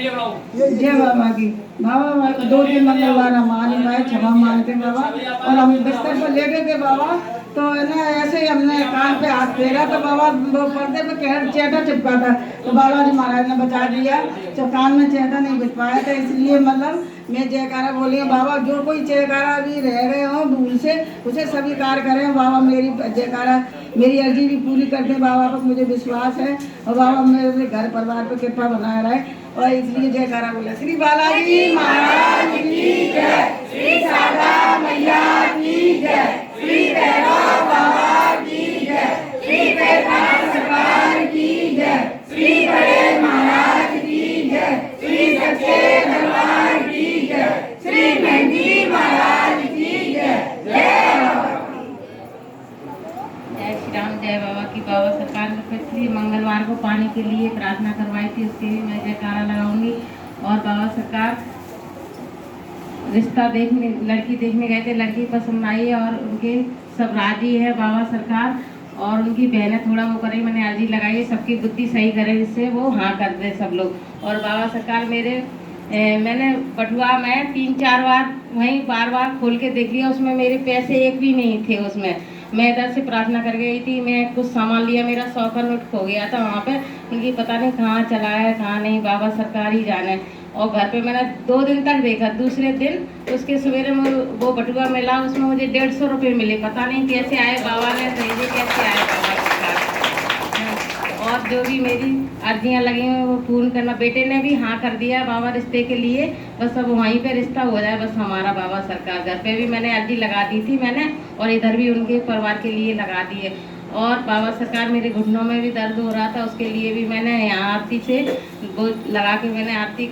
जय बाबा की। बाबा 2 दिन मंगलवार हम आने आए, क्षमा मांगते हैं बाबा। और हम बिस्तर पर लेटे थे बाबा, तो है ना ऐसे ही हमने कान पे हाथ फेरा तो बाबा वो पर्दे पे कहर चेटा चिपका था, तो बाबा जी महाराज ने बचा दिया। तो कान में चेटा नहीं बिछ पाया था, इसलिए मतलब मैं जयकारा बोली हूँ बाबा। जो कोई जयकारा अभी रह गए हो भूल से, उसे स्वीकार करें बाबा। मेरी जयकारा, मेरी अर्जी भी पूरी कर दें बाबा पर मुझे विश्वास है। और बाबा मेरे घर परिवार पर कृपा बनाए रहे, और इसलिए जयकारा बोला। श्री बालाजी महाराज की जय, श्री शारदा मैया की जय, श्री भैरव बाबा की जय, श्री बैद्यनाथ सरकार की जय, श्री बड़े महाराज की जय, श्री सच्चे दरबार की जय, श्री मेहंदी महाराज की जय। जय श्री राम। जय बाबा की। बाबा सरकार ने पिछली मंगलवार को पानी के लिए प्रार्थना करवाई थी, उसके भी मैं जयकारा लगाऊंगी। और बाबा सरकार रिश्ता देखने, लड़की देखने गए थे, लड़की पसंद आई और उनके सब राजी है बाबा सरकार। और उनकी बहनें थोड़ा वो करें, मैंने अर्जी लगाई सबकी बुद्धि सही करे, जिससे वो हाँ कर दे सब लोग। और बाबा सरकार मैंने बटुआ में 3-4 बार वहीं बार खोल के देख लिया, उसमें मेरे पैसे एक भी नहीं थे उसमें। मैं इधर से प्रार्थना कर गई थी, मैं कुछ सामान लिया, मेरा 100 का नोट खो गया था वहाँ पे, उनकी पता नहीं कहाँ चला है कहाँ नहीं, बाबा सरकार ही जाने। और घर पे मैंने 2 दिन तक देखा, दूसरे दिन उसके सवेरे में वो बटुआ मिला, उसमें मुझे 150 रुपये मिले, पता नहीं कैसे आए, बाबा ने भेजे कैसे आए बाबा सरकार। और जो भी मेरी अर्जियाँ लगी हैं वो पूर्ण करना। बेटे ने भी हाँ कर दिया बाबा रिश्ते के लिए, बस अब वहीं पे रिश्ता हो जाए बस हमारा बाबा सरकार। घर पे भी मैंने अर्जी लगा दी थी मैंने, और इधर भी उनके परिवार के लिए लगा दी है। और बाबा सरकार मेरे घुटनों में भी दर्द हो रहा था, उसके लिए भी मैंने यहाँ आरती से वो लगा के मैंने आरती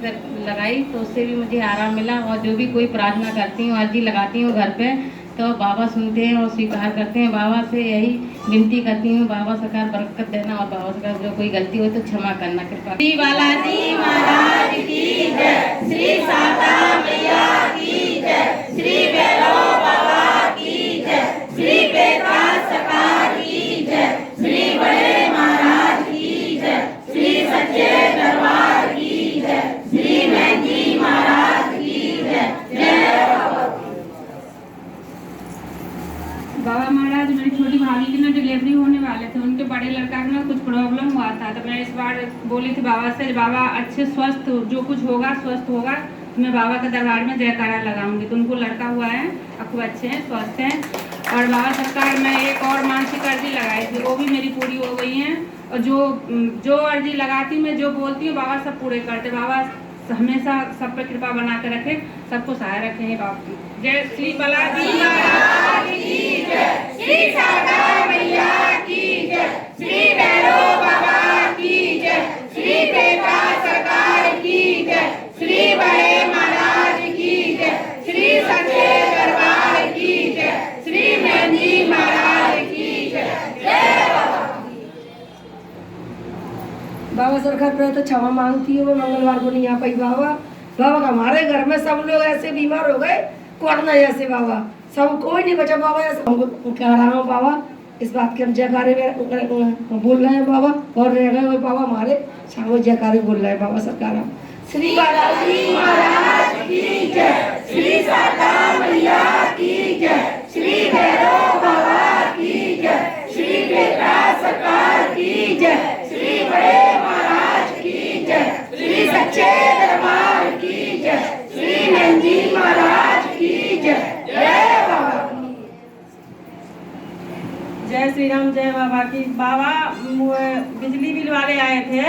लगाई, तो उससे भी मुझे आराम मिला। और जो भी कोई प्रार्थना करती हूँ, अर्जी लगाती हूँ घर पे, तो बाबा सुनते हैं और स्वीकार करते हैं। बाबा से यही विनती करती हूँ, बाबा सरकार बरकत देना, और बाबा सरकार जो कोई गलती हो तो क्षमा करना कृपा। श्री बालाजी महाराज की जय, श्री शारदा मैया की जय, श्री भैरव बाबा की जय, श्री बैद्यनाथ सरकार की जय, श्री बड़े महाराज की जय, श्री सच्चे दरबार की जय, श्री मेहंदी महाराज की जय। जय बाबा महाराज, मेरी छोटी भाभी की ना डिलीवरी होने वाले थे, उनके बड़े लड़का का ना कुछ प्रॉब्लम हुआ था, तो मैं इस बार बोली थी बाबा से, बाबा अच्छे स्वस्थ जो कुछ होगा स्वस्थ होगा, तो मैं बाबा के दरबार में जयकारा लगाऊंगी। तो उनको लड़का हुआ है, अब खूब अच्छे हैं, स्वस्थ हैं। और बाबा सरकार मैं एक और मानसिक अर्जी लगाई थी, वो भी मेरी पूरी हो गई हैं। और जो अर्जी लगाती मैं, जो बोलती हूँ बाबा सब पूरे करते। बाबा हमेशा सब पे कृपा बना के रखे, सबको सहाय रखे हैं बाबा। जय श्री बालाजी महाराज की जय, श्री शारदा मैया की जय, श्री भैरव बाबा की जय, श्री बैद्यनाथ सरकार की जय, श्री बड़े महाराज की जय, श्री सच्चे दरबार की जय, श्री मेहंदी महाराज की जय। जय बाबा सरकार पर तो क्षमा मांगती हूँ, मैं मंगलवार को नहीं आ पाई बाबा। बाबा हमारे घर में सब लोग ऐसे बीमार हो गए, कोरोना जैसे बाबा, सब कोई नहीं बचा बाबा। ऐसे कह रहा हूँ बाबा, इस बात के हम जयकारे बोल रहे हैं बाबा, और रह गए हुए बाबा हमारे शाम जयकारे बोल रहे हैं बाबा सरकार। श्री बालाजी महाराज की जय, श्री शारदा मैया की जय, श्री भैरव बाबा की जय, श्री बैद्यनाथ सरकार की जय, श्री बड़े महाराज की जय, श्री सच्चे दरबार की जय, श्री मेहंदी महाराज की जय। जय बाबा। जय श्री राम। जय बाबा की। बाबा बिजली बिल वाले आए थे,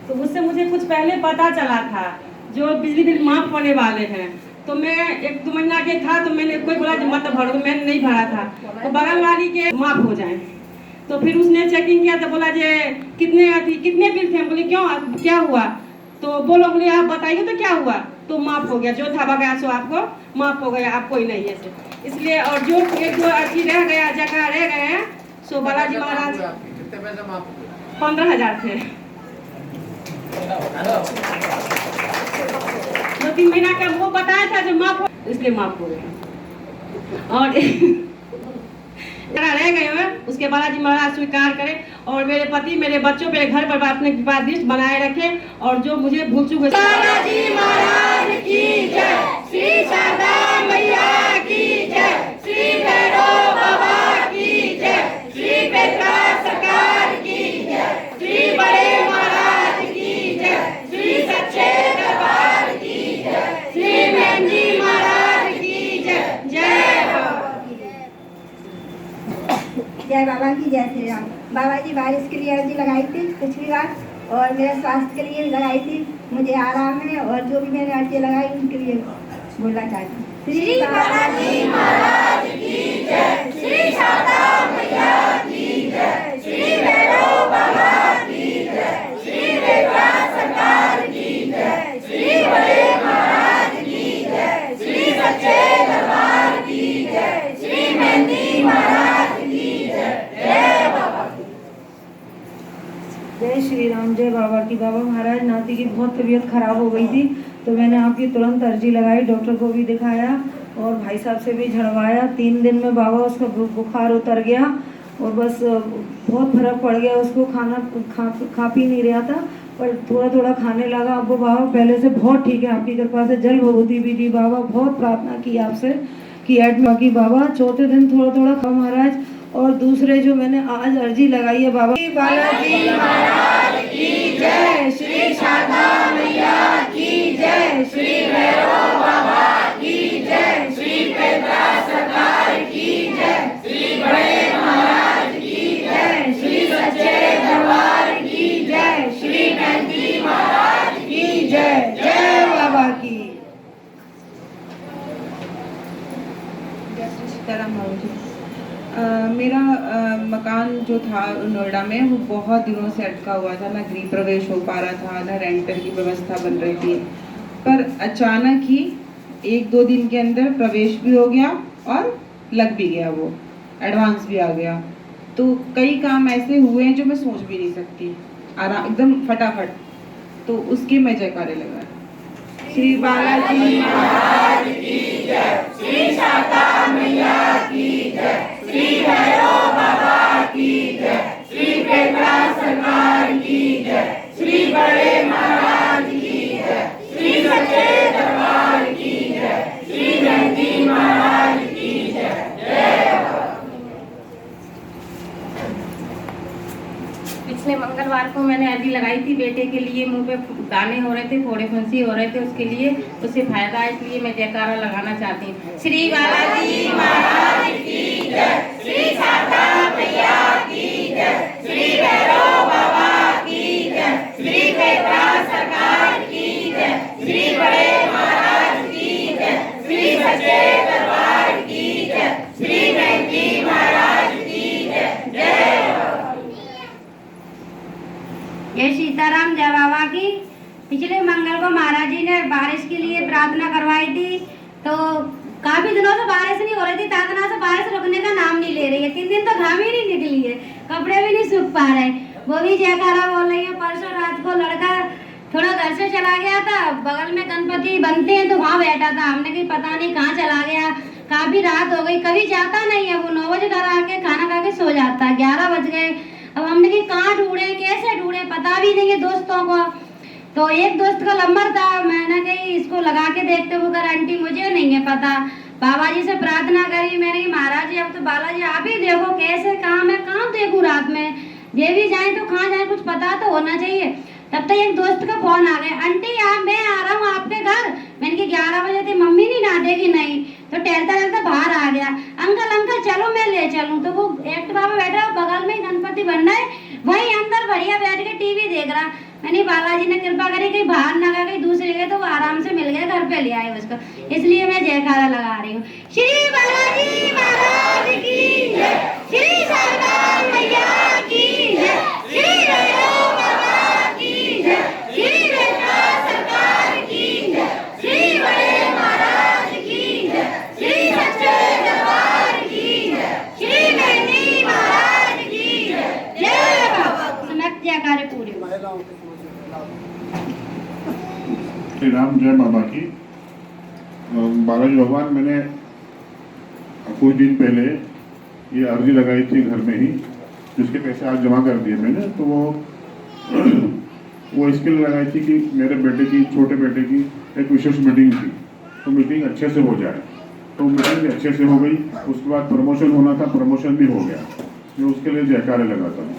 तो उससे मुझे कुछ पहले पता चला था जो बिजली बिल माफ होने वाले हैं। तो मैं 1-2 महीना के था, तो मैंने कोई बोला मत भरो, मैंने नहीं भरा था, तो बगल वाली के माफ हो जाए। तो फिर उसने चेकिंग किया तो बोला जे कितने बिल थे। हम बोले क्यों, क्या हुआ? तो बोले आप बताइए तो क्या हुआ? तो माफ हो गया, जो था बकाया सो आपको माफ हो गया, आप कोई नहीं है इसलिए। और जो अर्जी रह गया, जगह रह गए हैं, सो बालाजी महाराज 15,000 थे। 2-3 महीना का वो बताया था जो माफ हो, इसलिए माफ हो गया। और रह गए हैं उसके बालाजी महाराज स्वीकार करें और मेरे पति मेरे बच्चों मेरे घर पर अपने दृष्टि बनाए रखें और जो मुझे भूल चुके बालाजी महाराज की जय, श्री शारदा मैया की जय, श्री भैरव बाबा की जय, श्री बेटा सरकार की जय, श्री बड़े महाराज की जय, श्री सच्चे दरबार की जय, श्री मेहंदी महाराज की जय। जय जय बाबा की जय श्री राम। बाबा जी बारिश के लिए अर्जी लगाई थी पिछली बार और मेरे स्वास्थ्य के लिए भी लगाई थी, मुझे आराम है और जो भी मैंने अर्जी लगाई उनके लिए बोलना चाहती हूँ। श्री बालाजी महाराज की जय, श्री शारदा मैया की जय, श्री भैरव बाबा की जय, श्री बेटा सरकार की जय, श्री बड़े महाराज की जय, श्री सच्चे दरबार की जय, श्री मेहंदी महाराज की जय। जय बाबा की। जय श्री राम। जय बाबा की। बाबा महाराज नाती की बहुत तबीयत खराब हो गई थी तो मैंने आपकी तुरंत अर्जी लगाई, डॉक्टर को भी दिखाया और भाई साहब से भी झड़वाया। 3 दिन में बाबा उसका बुखार उतर गया और बस बहुत फर्क पड़ गया। उसको खाना खा पी नहीं रहा था पर थोड़ा थोड़ा खाने लगा। अब वो बाबा पहले से बहुत ठीक है, आपकी कृपा से जल भभूति भी दी। बाबा बहुत प्रार्थना की आपसे कि एडमिट की बाबा 4थे दिन थोड़ा थोड़ा खा महाराज। और दूसरे जो मैंने आज अर्जी लगाई है बाबा बालाजी महाराज की जय, श्री शारदा मैया की जय, श्री भैरव बाबा की जय, श्री बेटा सरकार की जय, श्री बड़े महाराज की जय, श्री सच्चे दरबार की जय, श्री मेहंदी महाराज की जय। जय बाबा की। जय श्री सीताराम बाबू जी। मेरा मकान जो था नोएडा में वो बहुत दिनों से अटका हुआ था, ना गृह प्रवेश हो पा रहा था, ना रेंटर की व्यवस्था बन रही थी। पर अचानक ही 1-2 दिन के अंदर प्रवेश भी हो गया और लग भी गया, वो एडवांस भी आ गया। तो कई काम ऐसे हुए हैं जो मैं सोच भी नहीं सकती, आराम एकदम फटाफट। तो उसके मैं जयकारे लगा। श्री बालाजी महाराज की जय, श्री शारदा मैया की जय, श्री भैरव बाबा की जय, श्री बेटा सरकार की जय, श्री बड़े महाराज की जय, श्री सच्चे दरबार की जय, श्री मेहंदी महाराज की जय। जय पिछले मंगलवार को मैंने अर्जी लगाई थी बेटे के लिए, मुंह पे दाने हो रहे थे, फोड़े फुंसी हो रहे थे, उसके लिए उससे फायदा है, इसलिए मैं जयकारा लगाना चाहती हूँ। श्री बालाजी महाराज की जय, श्री शारदा मैया की जय, श्री भैरव बाबा की जय, श्री बेटा सरकार की जय, श्री बड़े महाराज की जय, श्री सच्चे दरबार की जय, श्री मेहंदी महाराज की जय। जय जय सीताराम। जय बाबा की। पिछले मंगल को महाराज जी ने बारिश के लिए प्रार्थना करवाई थी तो काफी दिनों से बारिश नहीं हो रही थी, तातना से बारिश रुकने का नाम नहीं ले रही है। 3 दिन तो घाम ही नहीं निकली है, कपड़े भी नहीं सूख पा रहे। वो भी जयकारा बोल रही है। परसों रात को लड़का थोड़ा घर से चला गया था, बगल में गणपति बनते हैं तो वहाँ बैठा था। हमने कहीं पता नहीं कहाँ चला गया, काफी रात हो गई, कभी जाता नहीं है। वो 9 बजे घर आके खाना खा के सो जाता है, 11 बज गए। अब हमने कहीं कहाँ ढूंढे, कैसे ढूंढे, पता भी नहीं है दोस्तों को। तो एक दोस्त का नंबर था, मैंने कही इसको लगा के देखते। वो कर आंटी मुझे नहीं है पता। बाबा जी से प्रार्थना करी मैंने, महाराज जी अब तो बालाजी आप ही देखो कैसे कहाँ मैं कहाँ देखूँ रात में, ये भी जाए तो कहाँ जाए, कुछ पता तो होना चाहिए। तब तक एक दोस्त का फोन आ गया, आंटी आप मैं आ रहा हूँ आपके घर। मैंने कहा 11 बजे थी, मम्मी नहीं ना देगी नहीं। तो टहलता टहलता बाहर आ गया, अंकल अंकल चलो मैं ले चलूँ। तो वो एक्टिवा पे बैठा, बगल में गणपति बन रहा है, वही अंदर बढ़िया बैठ के टीवी देख रहा। मैंने बालाजी ने कृपा करी कहीं बाहर ना गया, कहीं दूसरे गए तो वो आराम से मिल गया, घर पे ले आए उसको। इसलिए मैं जयकारा लगा रही हूँ। श्री बालाजी महाराज की जय, श्री शारदा मैया की जय, श्री भैरव बाबा की जय, श्री बेटा सरकार की जय, श्री बड़े महाराज की जय, श्री सच्चे दरबार की जय, श्री मेहंदी महाराज की जय। जय बाबा। समस्त जयकारे पूरे। श्री राम। जय बाबा की। बालाजी भगवान, मैंने कुछ दिन पहले ये अर्जी लगाई थी घर में ही, जिसके पैसे आज जमा कर दिए मैंने। तो वो इसके लिए लगाई थी कि मेरे बेटे की, छोटे बेटे की एक विशेष मीटिंग थी, तो मीटिंग अच्छे से हो जाए। तो मीटिंग भी अच्छे से हो गई। उसके बाद प्रमोशन होना था, प्रमोशन भी हो गया। मैं उसके लिए जयकारे लगाता हूँ।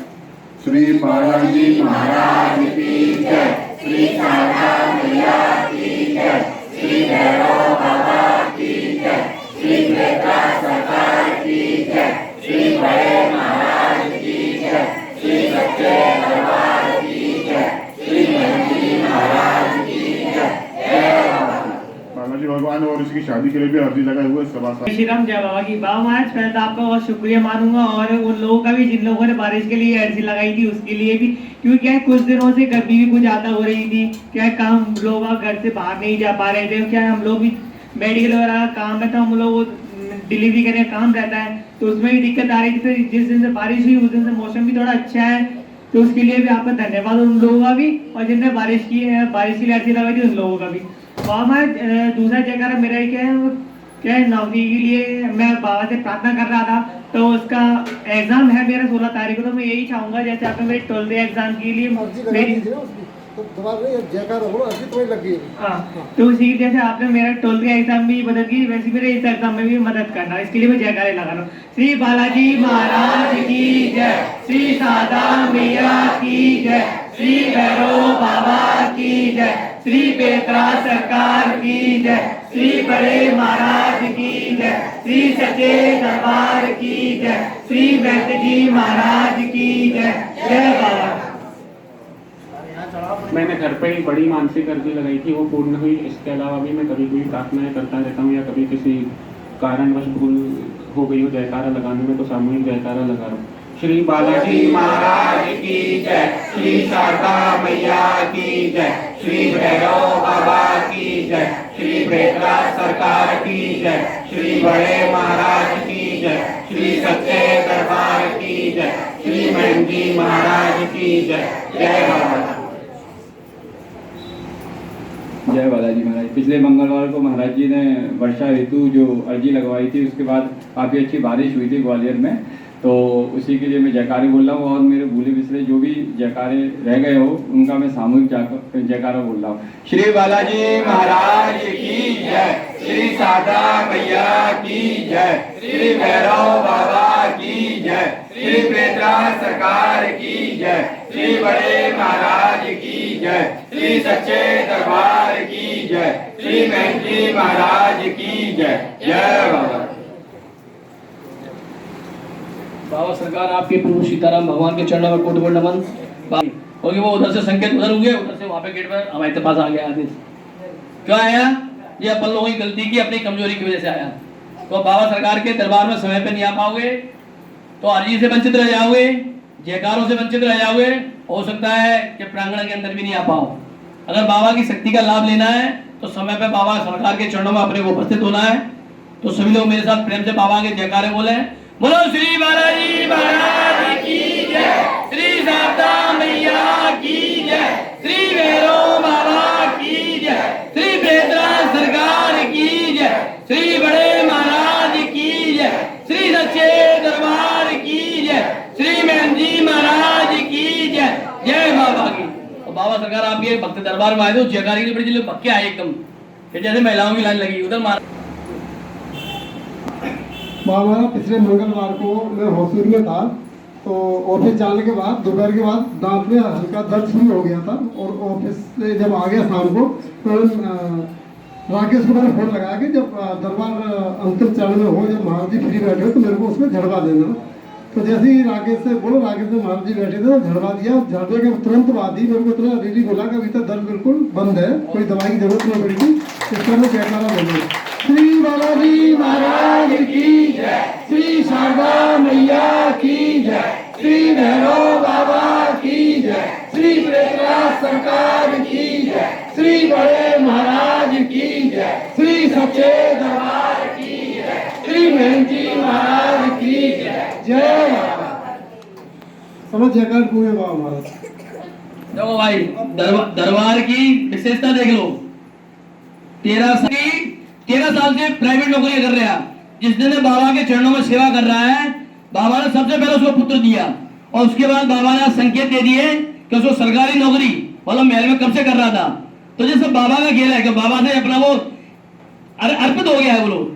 श्री बालाजी महाराज की जय, श्री शारदा मैया की जय, श्री भैरव बाबा की जय, श्री बेटा सरकार की जय, श्री बड़े महाराज की जय, श्री सच्चे दरबार की जय, श्री नंदी महाराज की जय। बालाजी भगवान और इसकी शादी के लिए भी अर्जी लगाए हुए सभासद। श्री राम जय बाबा की। बाबा महाराज पहले तो आपका बहुत शुक्रिया मानूंगा, और उन लोगों का भी जिन लोगों ने बारिश के लिए अर्जी लगाई थी उसके लिए भी, क्योंकि क्या है कुछ दिनों से गर्मी भी कुछ ज्यादा हो रही थी। क्या है काम लोग घर से बाहर नहीं जा पा रहे थे। क्या है हम लोग भी मेडिकल वगैरह काम में, तो हम लोग डिलीवरी करने का काम रहता है, तो उसमें भी दिक्कत आ रही थी। जिस दिन से बारिश हुई उस दिन से मौसम भी थोड़ा अच्छा है, तो उसके लिए भी आपका धन्यवाद उन लोगों का भी, और जिनने बारिश की है, बारिश की अर्जी लगाई थी उन लोगों का भी। बाबा दूसरा जयकारा मेरा ही क्या है नौकरी के लिए मैं बाबा से प्रार्थना कर रहा था। तो उसका एग्जाम है मेरा 16 तारीख को। तो मैं यही चाहूंगा, जैसे आपने मेरे 12th एग्जाम के लिए मेरी तो उसी जैसे आपने मेरा 12th एग्जाम भी मदद की, वैसे मेरे इस एग्जाम में भी मदद करना, इसके लिए मैं जयकारे लगा रहा हूँ। श्री बालाजी महाराज की जय, श्री शारदा मैया की जय, श्री भैरव बाबा की जय, श्री बेतरा सरकार की जय, श्री बड़े महाराज की जय, श्री सच्चे दरबार की जय, श्री वैद्य जी महाराज की जय। जय बाबा। मैंने घर पे ही बड़ी मानसिक अर्जी लगाई थी, वो पूर्ण हुई। इसके अलावा भी मैं कभी कोई प्रार्थनाएं करता रहता हूँ, या कभी किसी कारणवश भूल हो गई हो जयकारा लगाने में, तो सामूहिक जयकारा लगा रहा हूँ। श्री बालाजी महाराज की जय, श्री शारदा मैया की जय, श्री भैरव बाबा की जय, श्री बेतरा सरकार की जय, श्री बड़े महाराज की जय, श्री सच्चे दरबार की जय, श्री महंगी महाराज की जय। जय बाबा। जय बालाजी महाराज। पिछले मंगलवार को महाराज जी ने वर्षा ऋतु जो अर्जी लगवाई थी, उसके बाद काफ़ी अच्छी बारिश हुई थी ग्वालियर में, तो उसी के लिए मैं जयकारे बोल रहा हूँ। और मेरे भूले बिसरे जो भी जयकारे रह गए हो उनका मैं सामूहिक जयकारा बोल रहा हूँ। श्री बालाजी महाराज की जय, श्री शारदा मैया की जय, श्री भैरव बाबा की जय, श्री बेतरा सरकार की जय, श्री बड़े महाराज की जय, श्री सच्चे दरबार की जय, श्री महंगी महाराज की जय। जय बाबा। बाबा सरकार आपके प्रभु सीताराम भगवान के चरणों में कोटि नमन। क्योंकि वो उधर से संकेत उधर हुए, उधर से वहाँ पे गेट पर हमारे पास आ गया आदेश। क्यों आया? ये अपन लोगों की गलती की, अपनी कमजोरी की वजह से आया। तो बाबा सरकार के दरबार में समय पे नहीं आ पाओगे, तो अर्जी से वंचित रह जाओगे, जयकारों से वंचित रह जाओगे। हो सकता है कि प्रांगण के अंदर भी नहीं आ पाओ। अगर बाबा की शक्ति का लाभ लेना है तो समय पे बाबा सरकार के चरणों में अपने को उपस्थित होना है। तो सभी लोग मेरे साथ प्रेम से बाबा के जयकारे बोले। बोलो श्री बालाजी महाराज की जय, श्री शारदा मैया की जय, श्री भैरव बाबा की जय, श्री बेतरा सरकार की जय, श्री बड़े महाराज की जय, श्री सच्चे दरबार की जय, श्री महंजी महाराज की जय। जय बाबा की। तो बाबा सरकार आपके भक्त दरबार में आए थे, जयकारे के बड़े पक्के आए एकदम, फिर जैसे महिलाओं की लाइन लगी उधर मार। बाबा पिछले मंगलवार को मैं होसूर में था, तो ऑफिस जाने के बाद दोपहर के बाद दांत में हल्का दर्द शुरू हो गया था। और ऑफिस से जब आ गया शाम को, तो राकेश को मैंने फोन लगाया कि जब दरबार अंतिम चरण में हो, जब महाराज जी फ्री बैठे हो तो मेरे को उसमें झड़वा देना। तो जैसे ही राकेश से बोलो, राकेश ने महाराज जी बैठे थे तो झड़वा दिया। झड़ने के तुरंत बाद ही मेरे को इतना रिलीफ बोला कि अभी तक दर्द बिल्कुल बंद है, कोई दवाई की जरूरत नहीं पड़ेगी। इस तरह जयकारा बोलो। श्री बालाजी महाराज की जय, श्री शारदा मैया की जय, श्री भैरव बाबा की जय, श्री बेतरा सरकार की जय, श्री बड़े महाराज की जय, श्री सच्चे दरबार की जय, श्री महंजी महाराज की जय। जय बाबा। समझ जयकार पूरे बाबा महाराज। देखो भाई, दरबार की विशेषता देख लो। 13 साल से प्राइवेट नौकरी कर रहा है। जिस दिन बाबा के चरणों में सेवा कर रहा है, बाबा ने सबसे पहले उसको पुत्र दिया और उसके बाद बाबा ने संकेत दे दिए कि उसको सरकारी नौकरी मतलब महल में कब से कर रहा था। तो जैसे बाबा का खेल है कि बाबा से अपना वो अर्पित हो गया है, वो लोग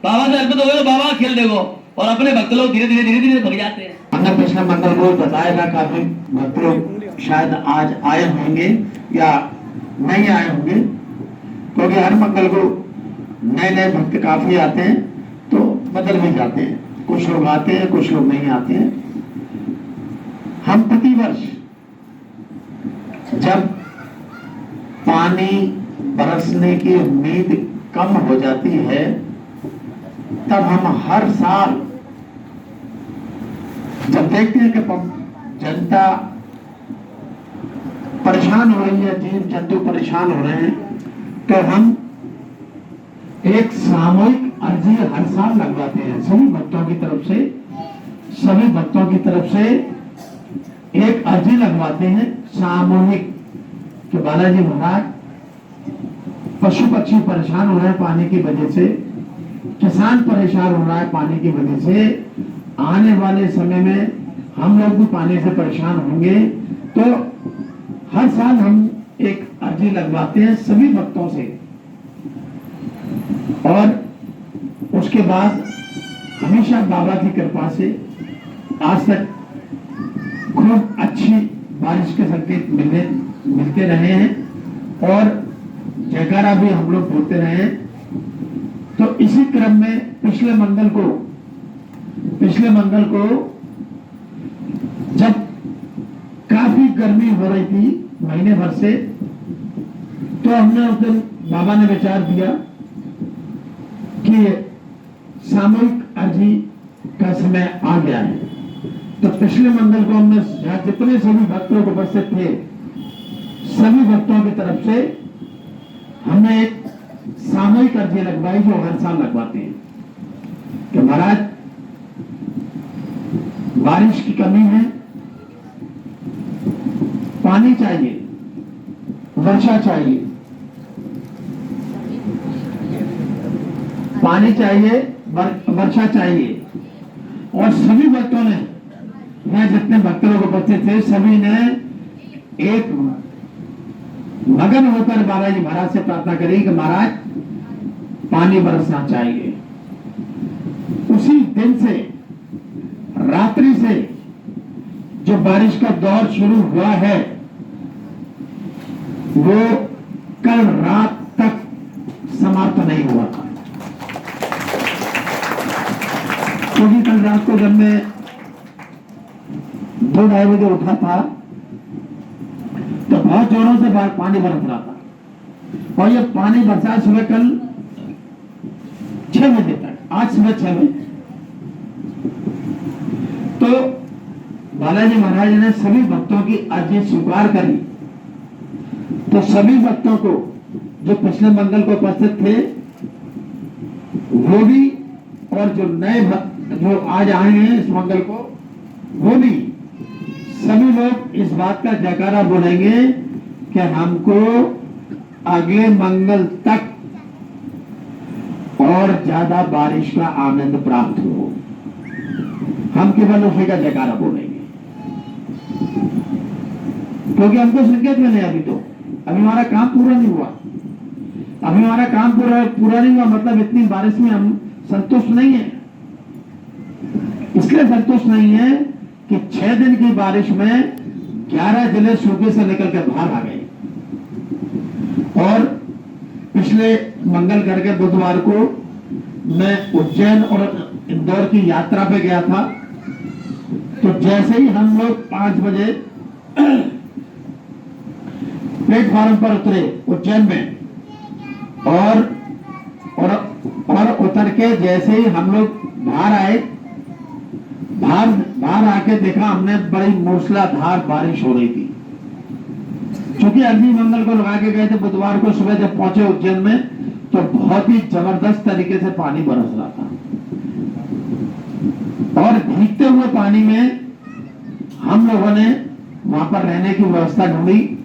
बाबा से अर्पित हो गए तो बाबा का खेल देखो और अपने भक्त लोग धीरे धीरे भग जाते हैं। हमने पिछले मंगल को बताया था, काफी भक्त लोग शायद आज आए होंगे या नहीं आए होंगे, क्योंकि हर मंगल को नए नए भक्त काफी आते हैं तो बदल भी जाते हैं, कुछ लोग आते हैं कुछ लोग नहीं आते हैं। हम प्रतिवर्ष जब पानी बरसने की उम्मीद कम हो जाती है तब हम हर साल जब देखते हैं कि जनता परेशान हो रही है, जीव जंतु परेशान हो रहे हैं, तो हम एक सामूहिक अर्जी हर साल लगवाते हैं सभी भक्तों की तरफ से। सभी भक्तों की तरफ से एक अर्जी लगवाते हैं सामूहिक कि बालाजी महाराज पशु पक्षी परेशान हो रहे हैं पानी की वजह से, किसान परेशान हो रहा है पानी की वजह से, आने वाले समय में हम लोग भी पानी से परेशान होंगे। तो हर साल हम एक अर्जी लगवाते हैं सभी भक्तों से और उसके बाद हमेशा बाबा की कृपा से आज तक खूब अच्छी बारिश के संकेत मिलते रहे हैं और जयकारा भी हम लोग बोलते रहे हैं। तो इसी क्रम में पिछले मंगल को जब काफी गर्मी हो रही थी महीने भर से, तो हमने उस दिन बाबा ने विचार दिया कि सामूहिक अर्जी का समय आ गया है। तो पिछले मंगल को हमने जितने सभी भक्त लोग उपस्थित थे सभी भक्तों की तरफ से हमने एक सामूहिक अर्जी लगवाई जो हर साल लगवाते हैं कि महाराज बारिश की कमी है, पानी चाहिए, वर्षा चाहिए, पानी चाहिए, वर्षा चाहिए। और सभी भक्तों ने, मैं जितने भक्त लोग उपस्थित थे सभी ने एक मगन होकर बालाजी महाराज से प्रार्थना करी कि महाराज पानी बरसना चाहिए। उसी दिन से रात्रि से जो बारिश का दौर शुरू हुआ है वो कल रात तक समाप्त नहीं हुआ था, क्योंकि कल रात को जब मैं 2-2:30 बजे उठा था तो बहुत जोरों से पानी बरस रहा था और ये पानी बरसा सुबह कल 6 बजे तक, आज सुबह 6 बजे। तो बालाजी महाराज ने सभी भक्तों की अर्जी स्वीकार करी। तो सभी भक्तों को जो पिछले मंगल को उपस्थित थे वो भी और जो नए भक्त जो आज आए हैं इस मंगल को वो भी, सभी लोग इस बात का जयकारा बोलेंगे कि हमको अगले मंगल तक और ज्यादा बारिश का आनंद प्राप्त हो। हम केवल उसी का जयकारा बोलेंगे, क्योंकि हमको संकेत मिले अभी हमारा काम पूरा नहीं हुआ। अभी हमारा काम पूरा नहीं हुआ मतलब इतनी बारिश में हम संतुष्ट नहीं है। इसलिए संतुष्ट नहीं है कि 6 दिन की बारिश में 11 जिले सूखे से निकल कर बाहर आ गए। और पिछले मंगल करके बुधवार को मैं उज्जैन और इंदौर की यात्रा पे गया था। तो जैसे ही हम लोग 5 बजे प्लेटफॉर्म पर उतरे उज्जैन में और उतर के जैसे ही हम लोग बाहर आए, बाहर आके देखा हमने बड़ी मूसलाधार बारिश हो रही थी। चूंकि अगली मंगल को लगा के गए थे, बुधवार को सुबह जब पहुंचे उज्जैन में तो बहुत ही जबरदस्त तरीके से पानी बरस रहा था। और भीगते हुए पानी में हम लोगों ने वहां पर रहने की व्यवस्था ढूंढी,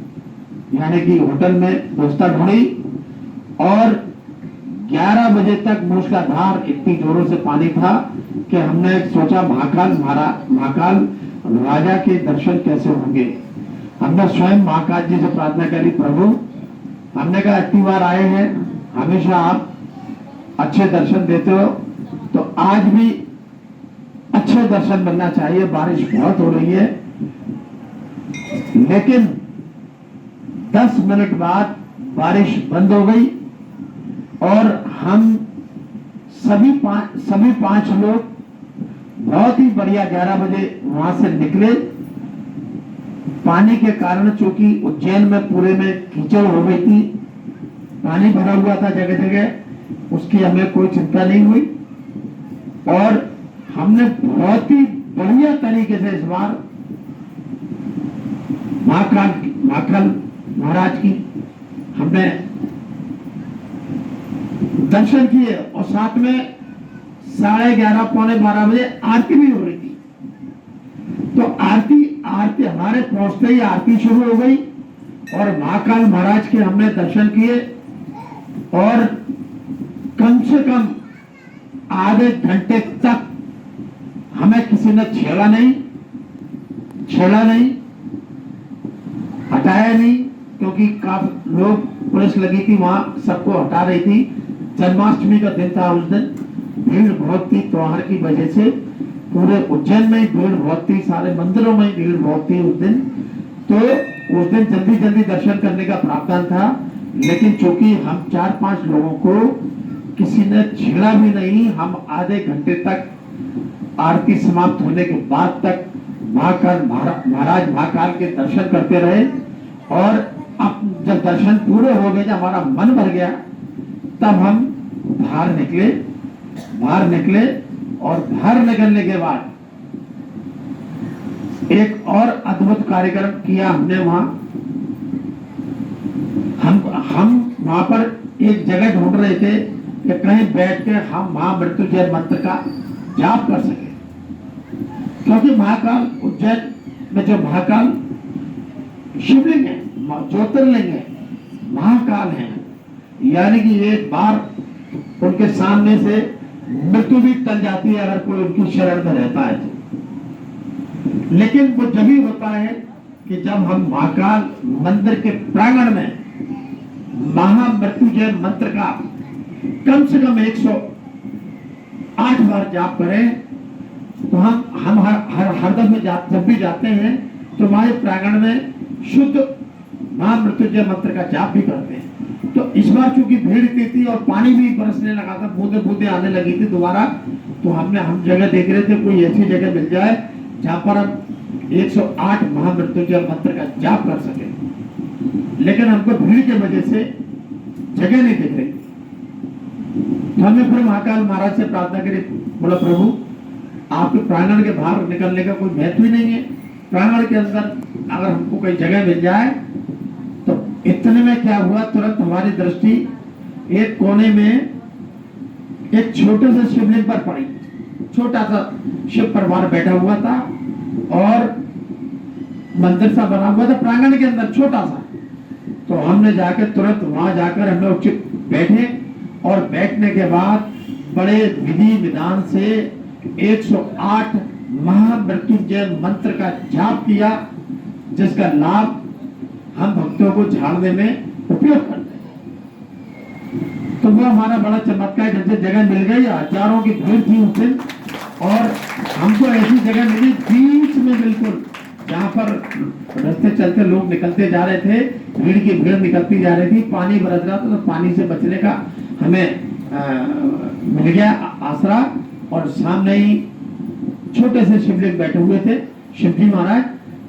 यानी कि होटल में व्यवस्था ढूंढी और 11 बजे तक मूसलाधार इतनी जोरों से पानी था कि हमने सोचा महाकाल राजा के दर्शन कैसे होंगे। हमने स्वयं महाकाल जी से प्रार्थना करी, प्रभु हमने कहा इतनी बार आए हैं, हमेशा आप अच्छे दर्शन देते हो, तो आज भी अच्छे दर्शन बनना चाहिए। बारिश बहुत हो रही है, लेकिन 10 मिनट बाद बारिश बंद हो गई और हम सभी पांच लोग बहुत ही बढ़िया 11 बजे वहां से निकले। पानी के कारण, चूंकि उज्जैन में पूरे में कीचड़ हो गई थी, पानी भरा हुआ था जगह जगह, उसकी हमें कोई चिंता नहीं हुई और हमने बहुत ही बढ़िया तरीके से इस बार महाकाल महाराज की हमने दर्शन किए और साथ में 11:30 पौने 12 बजे आरती भी हो रही थी। तो आरती हमारे पहुंचते ही आरती शुरू हो गई और महाकाल महाराज के हमने दर्शन किए और कम से कम आधे घंटे तक हमें किसी ने छेड़ा नहीं, हटाया नहीं, क्योंकि काफी लोग, पुलिस लगी थी वहां, सबको हटा रही थी। जन्माष्टमी का दिन था, उस दिन भीड़ बहुत थी त्योहार की वजह से, पूरे उज्जैन में ही भीड़ बहुत थी, सारे मंदिरों में भीड़ बहुत थी उस दिन। तो उस दिन जल्दी दर्शन करने का प्रावधान था, लेकिन चूंकि हम 4-5 लोगों को किसी ने छेड़ा भी नहीं, हम आधे घंटे तक आरती समाप्त होने के बाद तक महाकाल के दर्शन करते रहे और अब जब दर्शन पूरे हो गए, जब हमारा मन भर गया, तब हम बाहर निकले और बाहर निकलने के बाद एक और अद्भुत कार्यक्रम किया हमने वहां। हम वहां पर एक जगह ढूंढ रहे थे कि कहीं बैठ के हम महामृत्युंजय मंत्र का जाप कर सके, क्योंकि महाकाल उज्जैन में जो महाकाल शिवलिंग है, ज्योतिर्लिंग है, महाकाल है, यानी कि एक बार उनके सामने से मृत्यु भी टल जाती है अगर कोई उनकी शरण में रहता है तो। लेकिन वो जब ही होता है कि जब हम महाकाल मंदिर के प्रांगण में महामृत्युंजय मंत्र का कम से कम 108 बार जाप करें, तो हम हर दफे जब भी जाते हैं तो हमारे प्रांगण में शुद्ध महामृत्युंजय मंत्र का जाप भी करते हैं। तो इस बार चूंकि भीड़ इतनी थी और पानी भी बरसने लगा था, बूंदे आने लगी थी दोबारा, तो हम जगह देख रहे थे कोई ऐसी जगह मिल जाए जहां पर हम 108 महामृत्युंजय मंत्र का जाप कर सके, लेकिन हमको भीड़ की वजह से जगह नहीं दिख रही। तो हमने फिर महाकाल महाराज से प्रार्थना करी, बोला प्रभु आपके प्रांगण के बाहर निकलने का कोई महत्व ही नहीं है, प्रांगण के अंदर अगर हमको कोई जगह मिल जाए। तो इतने में क्या हुआ, तुरंत हमारी दृष्टि एक कोने में एक छोटे से शिवलिंग पर पड़ी। छोटा सा शिव परिवार बैठा हुआ था और मंदिर सा बना हुआ था प्रांगण के अंदर छोटा सा। तो हमने जाकर तुरंत वहां जाकर हम लोग बैठे और बैठने के बाद बड़े विधि विधान से 108 महामृत्युंजय मंत्र का जाप किया, जिसका लाभ हम भक्तों को झाड़ने में उपयोग करते हैं। तो वो हमारा बड़ा चमत्कार, जैसे जगह मिल गई, हजारों की भीड़ थी उस दिन और हमको ऐसी जगह मिली बीच में, बिल्कुल जहाँ पर रास्ते चलते लोग निकलते जा रहे थे, भीड़ निकलती जा रही थी, पानी बरस रहा था, तो पानी से बचने का हमें मिल गया आसरा। और सामने ही छोटे से शिवलिंग बैठे हुए थे शिवजी महाराज,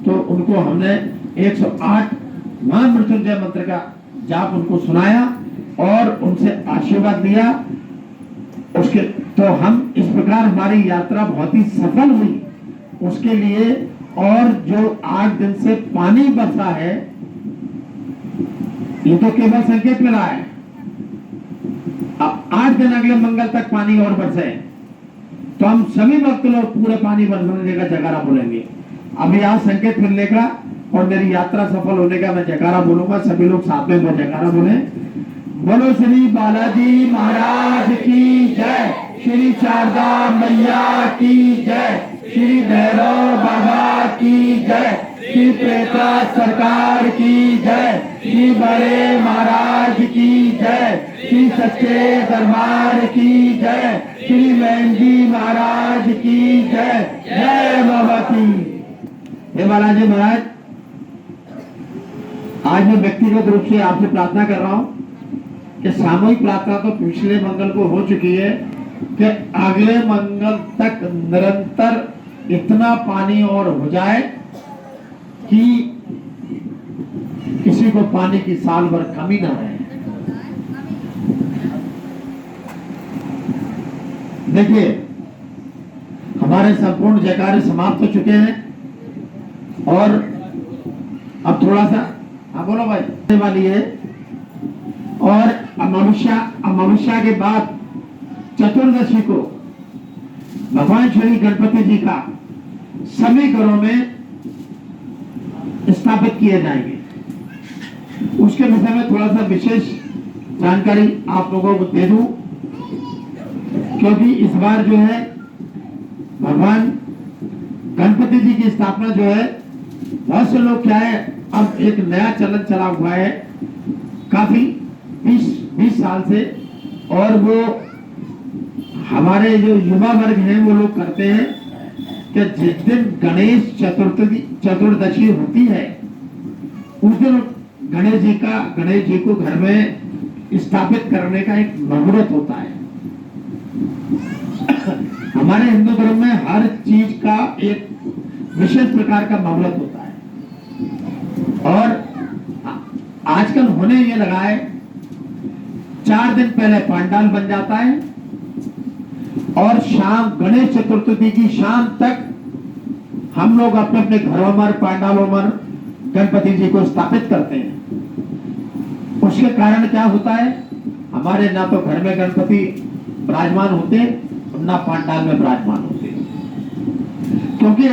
तो उनको हमने 108 महामृत्युंजय मंत्र का जाप उनको सुनाया और उनसे आशीर्वाद लिया। उसके तो हम इस प्रकार हमारी यात्रा बहुत ही सफल हुई। उसके लिए और जो 8 दिन से पानी बरसा है, ये तो केवल संकेत मिला है, अब 8 दिन अगले मंगल तक पानी और बरसे तो हम सभी भक्त लोग पूरे पानी बरसने का जयकारा बोलेंगे। अभी आज संकेत मिलने का और मेरी यात्रा सफल होने का मैं जयकारा बोलूंगा, सभी लोग साथ में मैं जयकारा बोले। बोलो श्री बालाजी महाराज की जय। श्री शारदा मैया की जय, श्री भैरव बाबा की जय, श्री प्रेता सरकार की जय, श्री बड़े महाराज की जय, श्री सच्चे दरबार की जय, श्री महंगी महाराज की जय, जय बाबा की। हे बालाजी महाराज, आज मैं व्यक्तिगत रूप से आपसे प्रार्थना कर रहा हूं कि सामूहिक प्रार्थना तो पिछले मंगल को हो चुकी है कि अगले मंगल तक निरंतर इतना पानी और हो जाए कि किसी को पानी की साल भर कमी ना रहे। देखिए, हमारे संपूर्ण जयकारे समाप्त हो चुके हैं और अब थोड़ा सा बोलो भाई वाली है। और अमावस्या के बाद चतुर्दशी को भगवान श्री गणपति जी का सभी घरों में स्थापित किए जाएंगे। उसके विषय में थोड़ा सा विशेष जानकारी आप लोगों को दे दूं, क्योंकि इस बार जो है भगवान गणपति जी की स्थापना जो है, बहुत से लोग क्या है, अब एक नया चलन चला हुआ है काफी 20 साल से, और वो हमारे जो युवा वर्ग हैं वो लोग करते हैं कि जिस दिन गणेश चतुर्दशी होती है उस दिन गणेश जी को घर में स्थापित करने का एक मुहूर्त होता है। हमारे हिंदू धर्म में हर चीज का एक विशेष प्रकार का मुहूर्त होता है, और आजकल होने ये लगा है 4 दिन पहले पंडाल बन जाता है और शाम गणेश चतुर्थी की शाम तक हम लोग अपने अपने घरों में पंडालों में गणपति जी को स्थापित करते हैं। उसके कारण क्या होता है, हमारे ना तो घर में गणपति विराजमान होते ना पंडाल में विराजमान होते, क्योंकि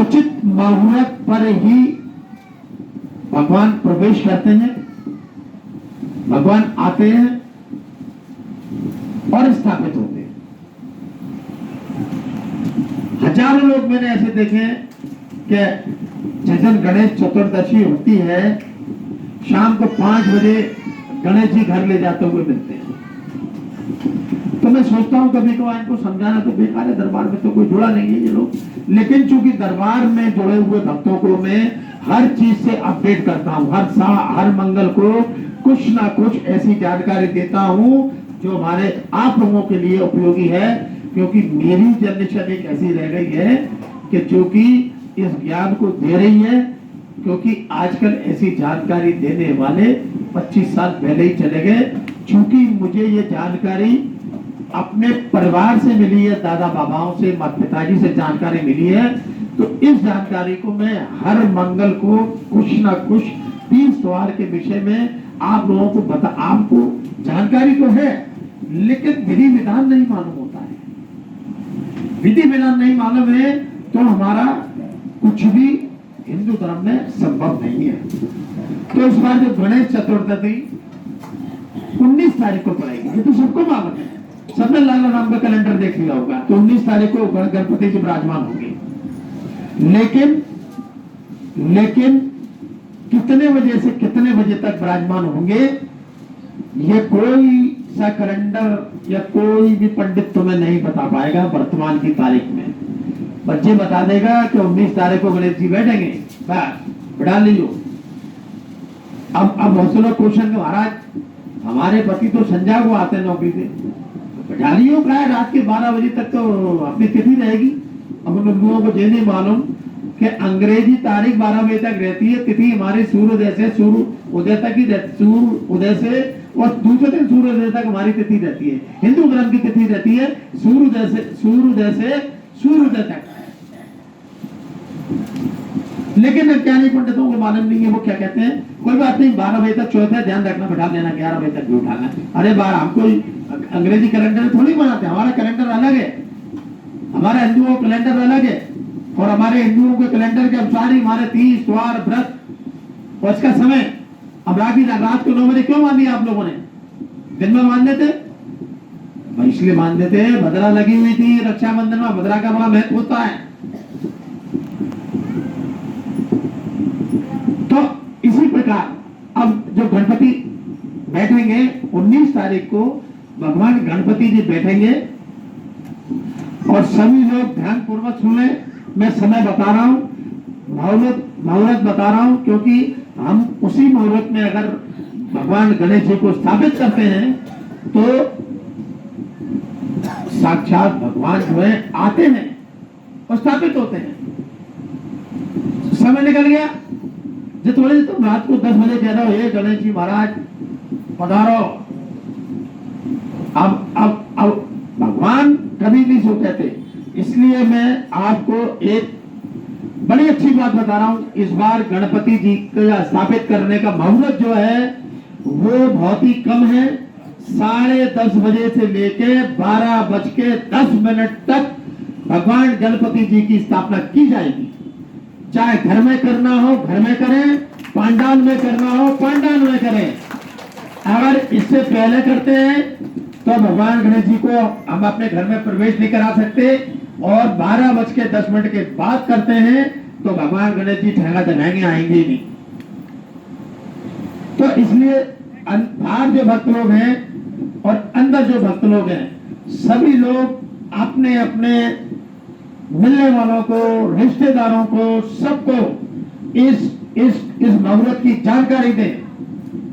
उचित मुहूर्त पर ही भगवान प्रवेश करते हैं, भगवान आते हैं और स्थापित होते हैं। हजारों लोग मैंने ऐसे देखे हैं कि जिस दिन गणेश चतुर्दशी होती है शाम को 5 बजे गणेश जी घर ले जाते हुए मिलते हैं। तो मैं सोचता हूं कभी कभार इनको समझाना तो बेकार है, दरबार में तो कोई जुड़ा नहीं है ये लोग, लेकिन चूंकि दरबार में जुड़े हुए भक्तों को मैं हर चीज से अपडेट करता हूं, हर मंगल को कुछ ना कुछ ऐसी जानकारी देता हूं जो हमारे आप लोगों के लिए उपयोगी है, क्योंकि मेरी जनरेशन एक ऐसी रह गई है कि जो कि इस ज्ञान को दे रही है, क्योंकि आजकल ऐसी जानकारी देने वाले 25 साल पहले ही चले गए। चूंकि मुझे ये जानकारी अपने परिवार से मिली है, दादा बाबाओं से, पिताजी से जानकारी मिली है, तो इस जानकारी को मैं हर मंगल को कुछ ना कुछ 30 त्योहार के विषय में आप लोगों को आपको जानकारी तो है, लेकिन विधि विधान नहीं मालूम होता है। विधि विधान नहीं मालूम है तो हमारा कुछ भी हिंदू धर्म में संभव नहीं है। तो इस बार जो गणेश चतुर्थी 19 तारीख को पड़ेगी, ये तो सबको मालूम है, सबने लाल राम का कैलेंडर देख लिया होगा। तो 19 तारीख को गणपति जी विराजमान होंगे, लेकिन कितने बजे से कितने बजे तक विराजमान होंगे ये कोई सा कैलेंडर या कोई भी पंडित तुम्हें नहीं बता पाएगा वर्तमान की तारीख में। बच्चे बता देगा कि 19 तारीख को गणेश जी बैठेंगे, बस बिठा लीजिए। अब बहुत से लोग क्वेश्चन के महाराज हमारे पति तो संध्या को आते हैं नौकरी से, बिठा लियो क्या है, रात के 12 बजे तक तो अपनी तिथि रहेगी। अब उन लोगों को ये नहीं मालूम कि अंग्रेजी तारीख 12 बजे तक रहती है, तिथि हमारे सूर्योदय से सूर्योदय तक ही सूर्योदय से और दूसरे दिन सूर्योदय तक हमारी तिथि रहती है। हिंदू धर्म की तिथि रहती है सूर्योदय से सूर्योदय तक। लेकिन ज्ञानी पंडितों को मालूम नहीं है, वो क्या कहते हैं, कोई बात नहीं 12 बजे तक चौथा ध्यान रखना, बैठा देना, 11 बजे तक भी उठाना। अरे बार हम कोई अंग्रेजी कैलेंडर थोड़ी बनाते, हमारा कैलेंडर अलग है, हमारा हिंदुओं का कैलेंडर अलग है, और हमारे हिंदुओं के कैलेंडर के अनुसार ही हमारे 30 त्योहार व्रत और इसका समय। अब रात को 9 बजे क्यों मान दिया आप लोगों ने, दिन में मान लेते, इसलिए मान देते हैं भद्रा लगी हुई थी रक्षाबंधन में, भद्रा का बड़ा महत्व होता है। तो इसी प्रकार अब जो गणपति बैठेंगे 19 तारीख को भगवान गणपति जी बैठेंगे और सभी लोग ध्यान पूर्वक सुने। मैं समय बता रहा हूं, मुहूर्त बता रहा हूं, क्योंकि हम उसी मुहूर्त में अगर भगवान गणेश जी को स्थापित करते हैं तो साक्षात भगवान जो है आते हैं और स्थापित होते हैं। समय निकल गया, जो थोड़े तो रात को 10 बजे कह रहा हो, ये गणेश जी महाराज पधारो। अब भगवान कभी नहीं सोते थे, इसलिए मैं आपको एक बड़ी अच्छी बात बता रहा हूं। इस बार गणपति जी को स्थापित करने का मुहूर्त जो है वो बहुत ही कम है। 10:30 बजे से लेके 12:10 तक भगवान गणपति जी की स्थापना की जाएगी। चाहे घर में करना हो घर में करें, पंडाल में करना हो पंडाल में करें। अगर इससे पहले करते हैं तो भगवान गणेश जी को हम अपने घर में प्रवेश नहीं करा सकते, और 12:10 के बाद करते हैं तो भगवान गणेश जी ठहरा जगाएंगे, आएंगे ही नहीं। तो इसलिए बाहर जो भक्त लोग हैं और अंदर जो भक्त लोग हैं, सभी लोग अपने अपने मिलने वालों को, रिश्तेदारों को, सबको इस मुहूर्त की जानकारी दें,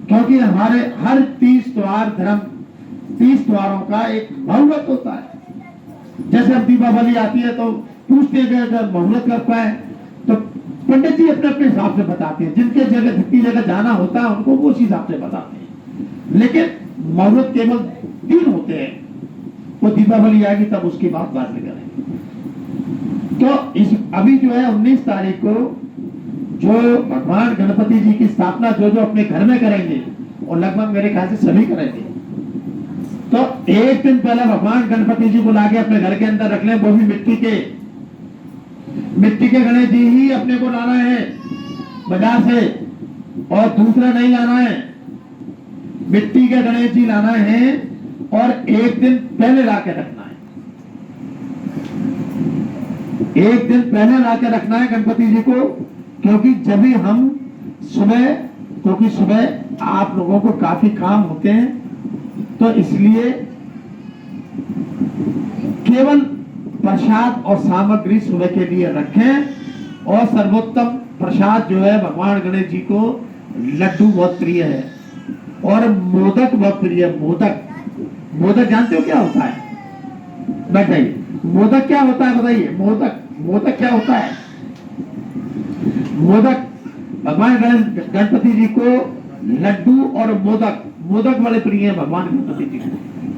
क्योंकि हमारे हर 30 त्योहारों का एक मुहूर्त होता है। जैसे अब दीपावली आती है तो पूछते हैं कि मुहूर्त कब का है, तो पंडित जी अपने अपने हिसाब से बताते हैं, जिनके जगह जितनी जगह जाना होता है उनको वो उस हिसाब से बताते हैं। लेकिन मुहूर्त केवल 3 होते हैं, वो दीपावली आएगी तब उसकी बात करेंगे। तो इस अभी जो है 19 तारीख को जो भगवान गणपति जी की स्थापना जो अपने घर में करेंगे, और लगभग मेरे ख्याल से सभी करेंगे, तो एक दिन पहले भगवान गणपति जी को लाके अपने घर के अंदर रख लें। वो भी मिट्टी के गणेश जी ही अपने को लाना है बाजार से, और दूसरा नहीं लाना है। मिट्टी के गणेश जी लाना है और एक दिन पहले लाके रखना है। एक दिन पहले लाके रखना है गणपति जी को, क्योंकि जब भी हम क्योंकि सुबह आप लोगों को काफी काम होते हैं, तो इसलिए केवल प्रसाद और सामग्री सुबह के लिए रखें। और सर्वोत्तम प्रसाद जो है भगवान गणेश जी को लड्डू बहुत प्रिय है, और मोदक बहुत प्रिय है। मोदक जानते हो क्या होता है? बताइए, मोदक क्या होता है? बताइए, मोदक क्या होता है? मोदक भगवान गणपति जी को लड्डू और मोदक वाले प्रिय है भगवान गणपति जी को।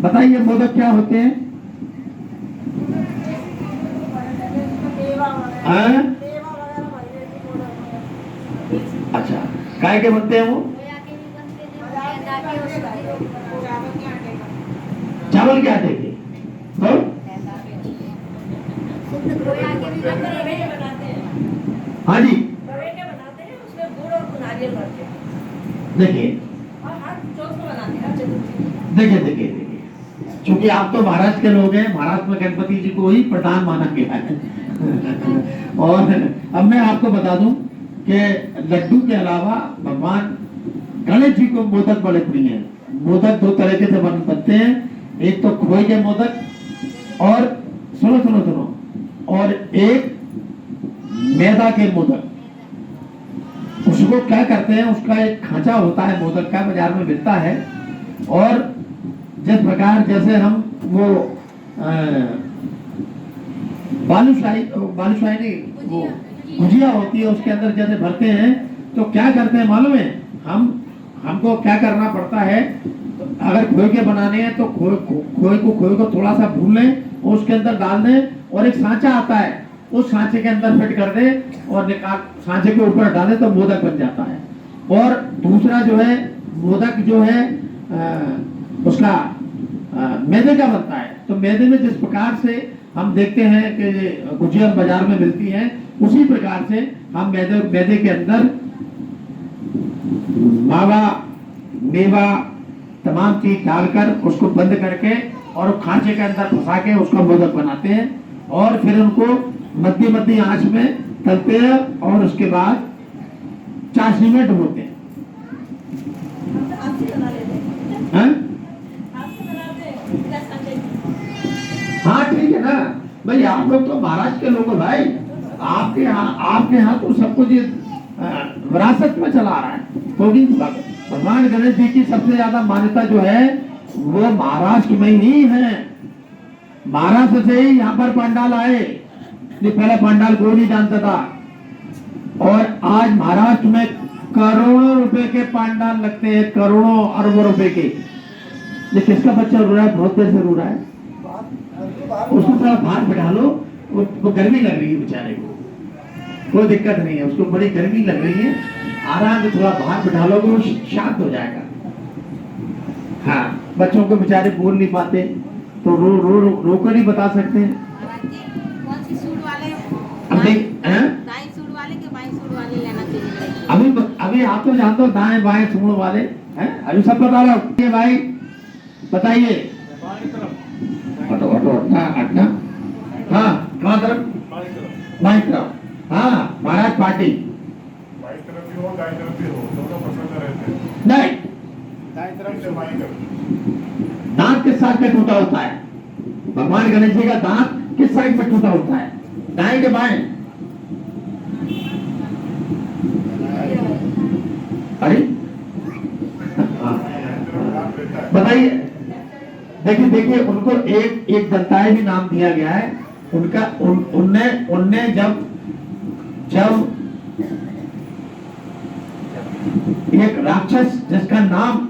बताइए मोदक क्या होते हैं? अच्छा, काय के बनते हैं वो? चावल के आटे के। तो हाँ जी, देखिए, क्योंकि आप तो महाराष्ट्र के लोग हैं, महाराष्ट्र में गणपति जी को ही प्रधान माना गया है। और अब मैं आपको बता दूं कि लड्डू के अलावा भगवान गणेश जी को मोदक बड़े प्रिय हैं। मोदक 2 तरीके से बनते हैं, एक तो खोए के मोदक, और सुनो, और एक मैदा के मोदक। उसको क्या करते हैं, उसका एक खांचा होता है मोदक का, बाजार में मिलता है। और जिस प्रकार जैसे हम वो बालूशाही नहीं, वो गुजिया होती है, उसके अंदर जैसे भरते हैं, तो क्या करते हैं मालूम है? हमको क्या करना पड़ता है, तो अगर खोए के बनाने हैं तो खोए को थोड़ा सा भून लें और उसके अंदर डाल दें, और एक सांचा आता है, उस सांचे के अंदर फिट कर दे और निकाल सांचे के ऊपर डाले तो मोदक बन जाता है। और दूसरा जो है मोदक जो है उसका मैदे का बनता है। तो मैदे में जिस प्रकार से हम देखते हैं कि गुजिया बाजार में मिलती है, उसी प्रकार से हम मैदे के अंदर मावा, मेवा, तमाम चीज डालकर उसको बंद करके और खांचे के अंदर फंसा के उसका मोदक बनाते हैं और फिर उनको मध्य आंच में तलते हैं और उसके बाद चाशनी में डुबोते हैं। हाँ ठीक है ना भाई, आप लोग तो महाराष्ट्र के लोग हो भाई, आपके यहाँ तो सब कुछ विरासत में चला रहा है, क्योंकि भगवान गणेश जी की सबसे ज्यादा मान्यता जो है वो महाराष्ट्र में ही है। महाराष्ट्र से ही यहाँ पर पंडाल आए, पहले पंडाल कोई नहीं जानता था और आज महाराष्ट्र में करोड़ों रुपए के पंडाल लगते हैं, करोड़ों अरबों रुपए के। ये किसका बच्चा रो रहा है? बहुत देर से रो रहा है, उसको थोड़ा बाहर बिठा लो, वो गर्मी लग रही है बेचारे को, कोई दिक्कत नहीं है, उसको बड़ी गर्मी लग रही है, आराम से थोड़ा बाहर बिठा लो, वो शांत हो जाएगा। हाँ, बच्चों को बेचारे बोल नहीं पाते तो रो कर ही बता सकते हैं। कौन सी सूट वाले दाएं सूट वाले के बाएं सूट वाले लेना चाहिए? अभी आप तो जानते हो दाएं बाएं सूट वाले हैं, अभी सब बता रहा हूँ। ये भाई बताइए, हटना, हाँ कहाँ तरफ? बाई तरफ, हाँ महाराज पार्टी नहीं, दांत किस साइड पे टूटा होता है? भगवान गणेश जी का दांत किस साइड पे टूटा होता है? दाएं के बाएं? अरे बताइए, देखिए उनको एक दंताय भी नाम दिया गया है उनका। उनने जब एक राक्षस जिसका नाम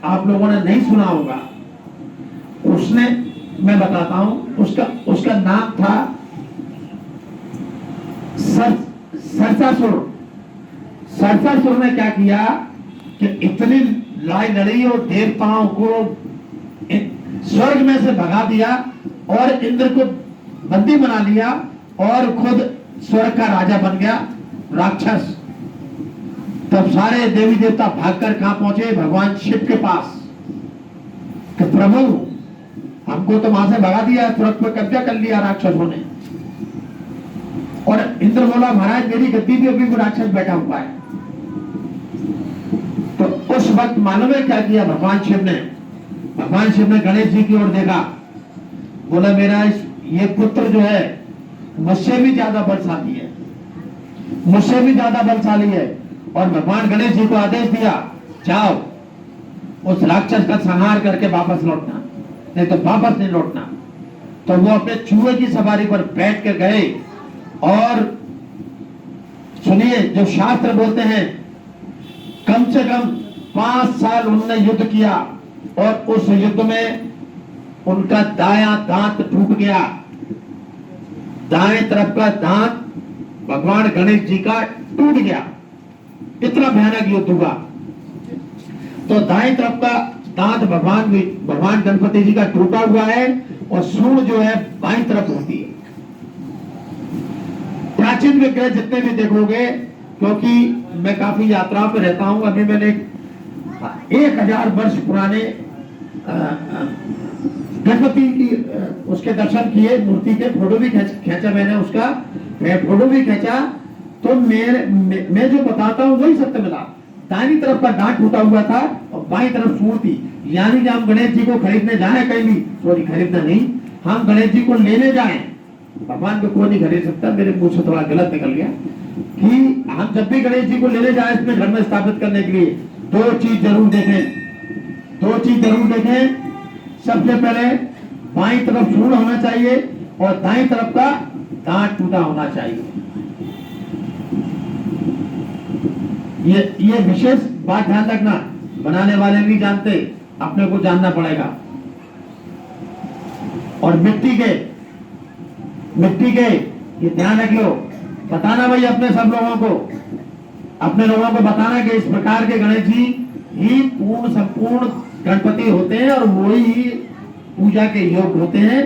आप लोगों ने नहीं सुना होगा, उसने, मैं बताता हूं, उसका नाम था सरसासुर। सरसासुर ने क्या किया कि इतनी लड़ाई लड़ी और देवताओं को स्वर्ग में से भगा दिया और इंद्र को बंदी बना लिया और खुद स्वर्ग का राजा बन गया राक्षस। तब सारे देवी देवता भागकर कहां पहुंचे? भगवान शिव के पास कि प्रभु हमको तो वहां से भगा दिया, स्वर्ग पर कब्जा कर लिया राक्षसों ने। और इंद्र बोला महाराज मेरी गद्दी पे अभी कोई राक्षस बैठा हुआ है। तो उस वक्त मालूम है क्या किया भगवान शिव ने गणेश जी की ओर देखा, बोला मेरा ये पुत्र जो है मुझसे भी ज्यादा बलशाली है, मुझसे भी ज्यादा बलशाली है। और भगवान गणेश जी को आदेश दिया, जाओ उस राक्षस का संहार करके वापस लौटना, नहीं तो वापस नहीं लौटना। तो वो अपने चूहे की सवारी पर बैठ कर गए और सुनिए जो शास्त्र बोलते हैं, कम से कम 5 साल उन्होंने युद्ध किया और उस युद्ध में उनका दायां दांत टूट गया। दाएं तरफ का दांत भगवान गणेश जी का टूट गया, इतना भयानक युद्ध हुआ। तो दाएं तरफ का दांत भगवान गणपति जी का टूटा हुआ है और सूंड जो है बाईं तरफ होती है। प्राचीन विग्रह जितने भी देखोगे, क्योंकि मैं काफी यात्राओं पे रहता हूं, अभी मैंने 1000 वर्ष पुराने गणपति की उसके दर्शन किए, मूर्ति के फोटो भी खींचा मैंने, उसका मैं फोटो भी खींचा। तो मैं जो बताता हूँ वही सत्य मिला। दाहिनी तरफ का दांत टूटा हुआ था और बाईं तरफ सूंड थी। यानी कि हम गणेश जी को खरीदने जाए कहीं भी, सॉरी खरीदना नहीं, हम गणेश जी को लेने जाए, भगवान को कोई नहीं खरीद सकता, मेरे मुंह से थोड़ा गलत निकल गया, कि हम जब भी गणेश जी को लेने जाए इसमें घर में स्थापित करने के लिए 2 चीज जरूर देखें। सबसे पहले बाईं तरफ सूंड होना चाहिए और दाईं तरफ का दांत टूटा होना चाहिए। ये विशेष बात ध्यान रखना, बनाने वाले नहीं जानते, अपने को जानना पड़ेगा। और मिट्टी के ये ध्यान रख लो, बताना भाई अपने सब लोगों को बताना कि इस प्रकार के गणेश जी ही पूर्ण संपूर्ण गणपति होते हैं और वही पूजा के योग्य होते हैं।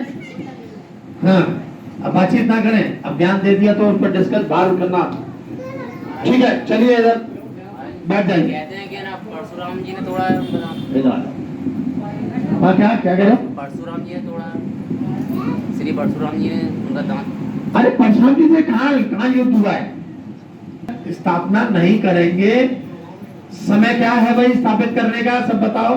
हाँ, अब बातचीत ना करें, अब ज्ञान दे दिया तो उस पर डिस्कस बाहर करना। ठीक है, चलिए इधर बैठ जाइए। कहते हैं कि ना परशुराम जी ने थोड़ा हाँ क्या क्या कह रहे हो? परशुराम जी है थोड़ा, श्री परशुराम जी ने उनका दांत। अरे परशुराम जी से कहाँ युद्ध हुआ है? स्थापना नहीं करेंगे। समय क्या है भाई स्थापित करने का, सब बताओ।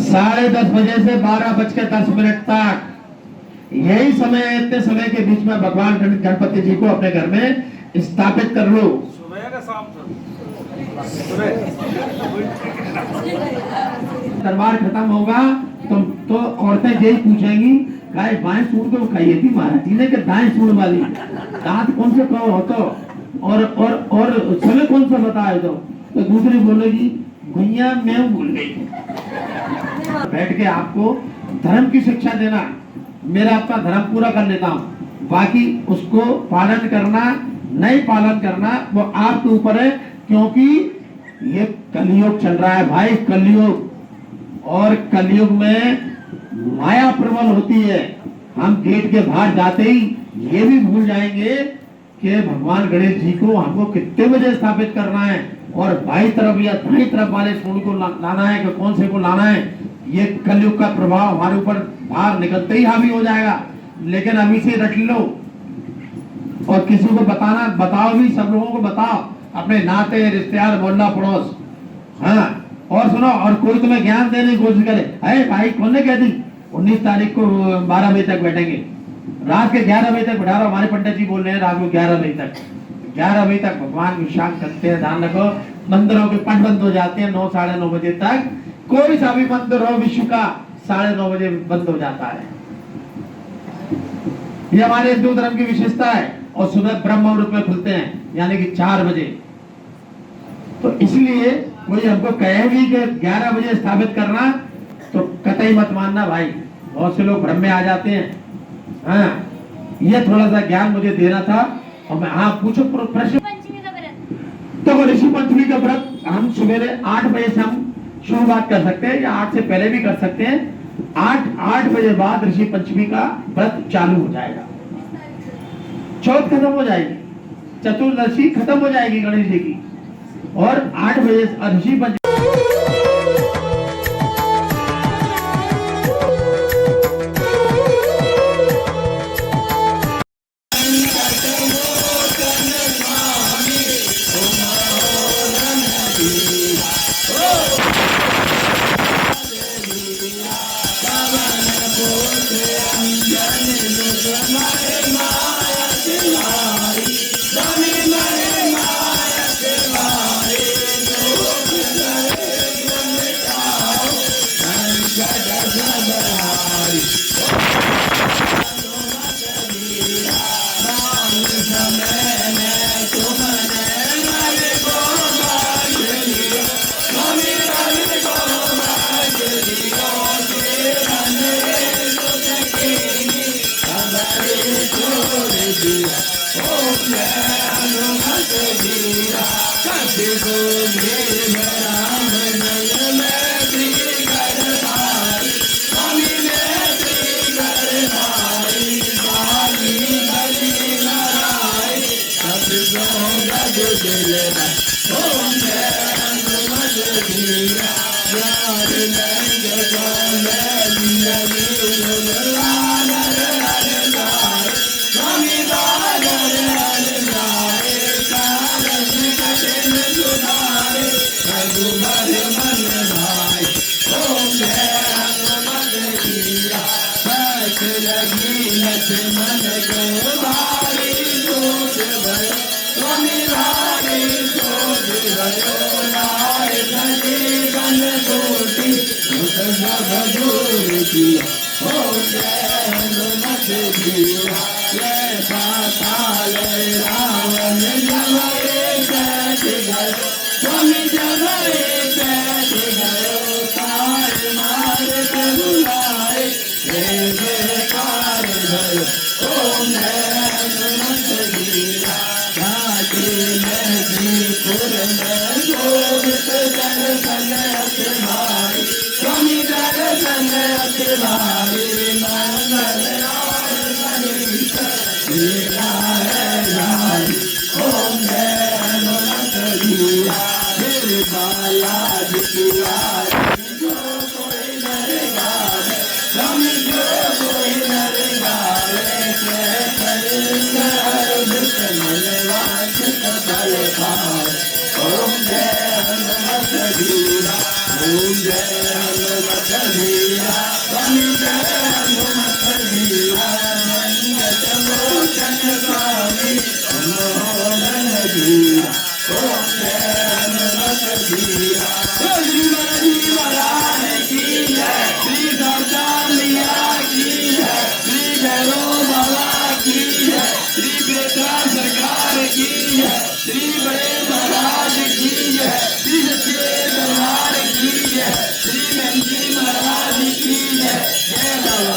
10:30 बजे से 12:10 तक, यही समय है। इतने समय के बीच में भगवान गणपति जी को अपने घर में स्थापित कर लो। दरबार खत्म होगा तो औरतें यही पूछेंगी, गाय बाएं सूढ़ को खाई थी महाराज जी ने कि दाएं सूढ़ वाली, दांत कौन से कहो हो तो, और समय कौन सा बताए तो दूसरी बोलेगी भैया मैं भूल गई। बैठ के आपको धर्म की शिक्षा देना, मेरा अपना धर्म पूरा कर लेता हूँ, बाकी उसको पालन करना नहीं पालन करना वो आपके ऊपर है, क्योंकि ये कलयुग चल रहा है भाई, कलयुग। और कलयुग में माया प्रबल होती है। हम गेट के बाहर जाते ही ये भी भूल जाएंगे कि भगवान गणेश जी को हमको कितने बजे स्थापित करना है, और बाई तरफ या दाई तरफ वाले सूर्य को लाना है कि कौन से को लाना है। ये कलयुग का प्रभाव हमारे ऊपर बाहर निकलते ही हावी हो जाएगा। लेकिन अभी से रट लो, और किसी को बताना, बताओ भी, सब लोगों को बताओ, अपने नाते रिश्तेदार मोहल्ला पड़ोस। हाँ, और सुनो, और कोई तुम्हें ज्ञान देने की कोशिश करे, अरे भाई कौन ने कह दी 19 तारीख को 12 बजे तक बैठेंगे, रात के 11 बजे तक बैठा रहा। हमारे पंडित जी बोल रहे हैं रात को 11 बजे तक, 11 बजे तक भगवान विश्राम करते हैं। ध्यान रखो, मंदिरों के पट बंद हो जाते हैं 9 साढ़े 9 बजे तक। कोई सा भी मंदिर हो विश्व का 9:30 बजे बंद हो जाता है। ये हमारे हिंदू धर्म की विशेषता है। और सुबह ब्रह्म मुहूर्त में खुलते हैं, यानी कि 4 बजे। तो इसलिए कोई हमको कहे भी कि 11 बजे स्थापित करना, तो कतई मत मानना भाई, बहुत से लोग भ्रम में आ जाते हैं। हाँ, ये थोड़ा सा ज्ञान मुझे देना था। और मैं, हाँ पूछो प्रश्न। तो ऋषि पंचमी का व्रत हम सवेरे 8 बजे से हम शुरुआत कर सकते हैं, या 8 से पहले भी कर सकते हैं। 8 बजे बाद ऋषि पंचमी का व्रत चालू हो जाएगा। चौथ खत्म हो जाएगी, चतुर्दशी खत्म हो जाएगी गणेश जी की, और 8 बजे ऋषि पंचमी। बालाजी ओम जय हनुमत वीरा स्वामी जय हनुमत वीरा लोचन स्वामी मनोहर वीरा ओम जय हनुमत वीरा। श्री बालाजी महाराज की जय, श्री गौतमिया की जय, श्री भैरव बाबा की जय, श्री बेतवा सरकार की जय, श्री बड़े महाराज की जय, श्री सच्चे दरबार की जय, श्री महंती महाराज की जय। जय बाबा।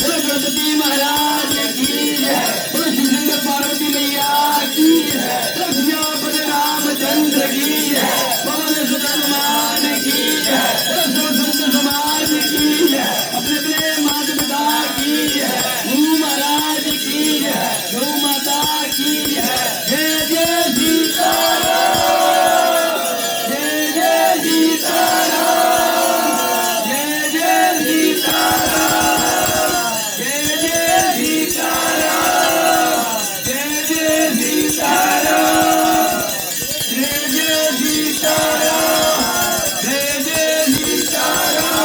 बोलो गणपति महाराज की जय, बोलो शिवशंकर पार्वती मैया की जय, बोलो सियापति रामचंद्र की जय, पवन सुत हनुमान की जय, बोलो संत समाज की जय, अपने अपने माता पिता की जय, गुरु महाराज की जय, गौ माता की जय। जय जय सीताराम, जय जय सीताराम, जय जय सीताराम, जय जय सीताराम, जय जय सीताराम, जय जय सीताराम, जय जय सीताराम।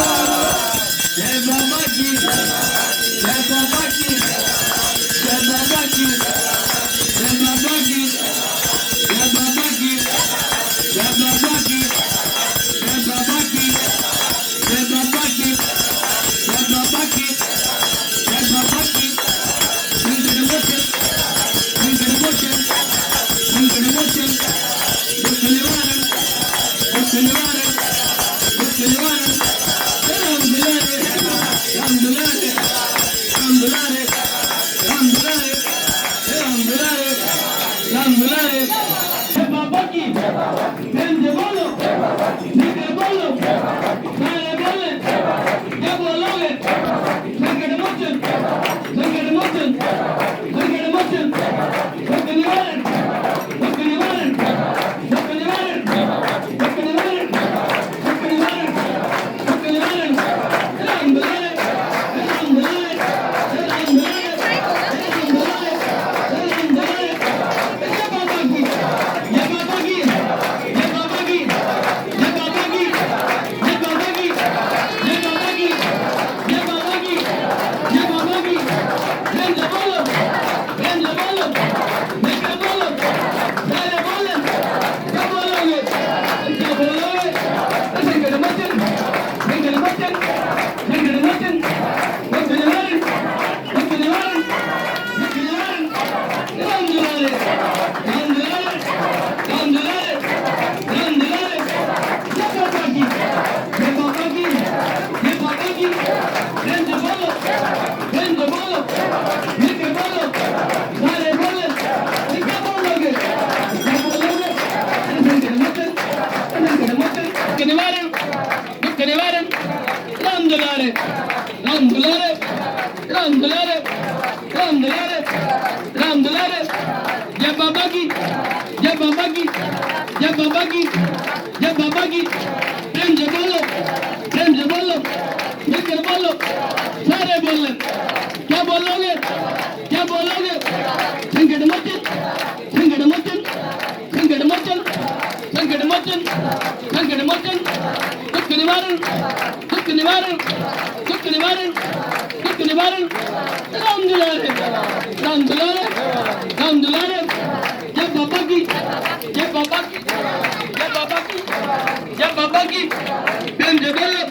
जय बाबा की, जय बाबा की, जय बाबा की, जय बाबा की, जय बाबा की, जय बाबा की, जय बाबा की, जय बाबा की, जय बाबा की, जय बाबा की। संकटमोचन, संकटमोचन, संकटमोचन, दुख निवारण, दुख निवारण, दुख निवारण। राम दुलारे, राम दुलारे, राम दुलारे, राम दुलारे, राम दुलारे, राम दुलारे। जय बाबा की, प्रेम से बोलो, मिलकर बोलो, सारे बोले, क्या बोलोगे? संकट मोचन, संकट मोचन, संकट मोचन, दुख निवारण, दुख निवारण, दुख निवारण, दुख निवारण, दुख निवारण, दुख निवारण। राम दुलारे, राम दुलारे, राम दुलारे, राम दुलारे, राम दुलारे। जय बाबा की, जय बाबा की, जय बाबा की, जय बाबा की, जय बाबा की, जय बाबा की, जय बाबा की, जय बाबा की। प्रेम से बोलो, प्रेम से बोलो, मिलकर बोलो, सारे बोले, क्या बोलोगे? क्या बोलोगे? संकट मोचन, संकट मोचन, संकट मोचन, दुख निवारण, दुख निवारण, दुख निवारण। राम दुलारे, राम दुलारे, राम दुलारे, राम दुलारे। जय बाबा की, जय बाबा की, जय बाबा की। प्रेम से बोलो, प्रेम से बोलो, मिलकर बोलो, सारे बोले, क्या बोलोगे? क्या बोलोगे? संकट मोचन, संकट मोचन, दुख निवारण, दुख निवारण। राम दुलारे, राम दुलारे, राम दुलारे, राम दुलारे, राम दुलारे। जय बाबा की, जय बाबा की, जय बाबा की, जय बाबा की। प्रेम से बोलो, प्रेम से बोलो, मिलकर बोलो, सारे बोले, क्या बोलोगे? क्या बोलोगे? संकट मोचन, संकट मोचन, संकट मोचन, संकट मोचन, संकट मोचन, दुख निवारण, दुख निवारण, दुख निवारण, दुख निवारण। राम दुलारे, राम दुलारे, राम दुलारे। जय बाबा की, जय बाबा की, जय बाबा की, जय बाबा की। प्रेम से बोलो,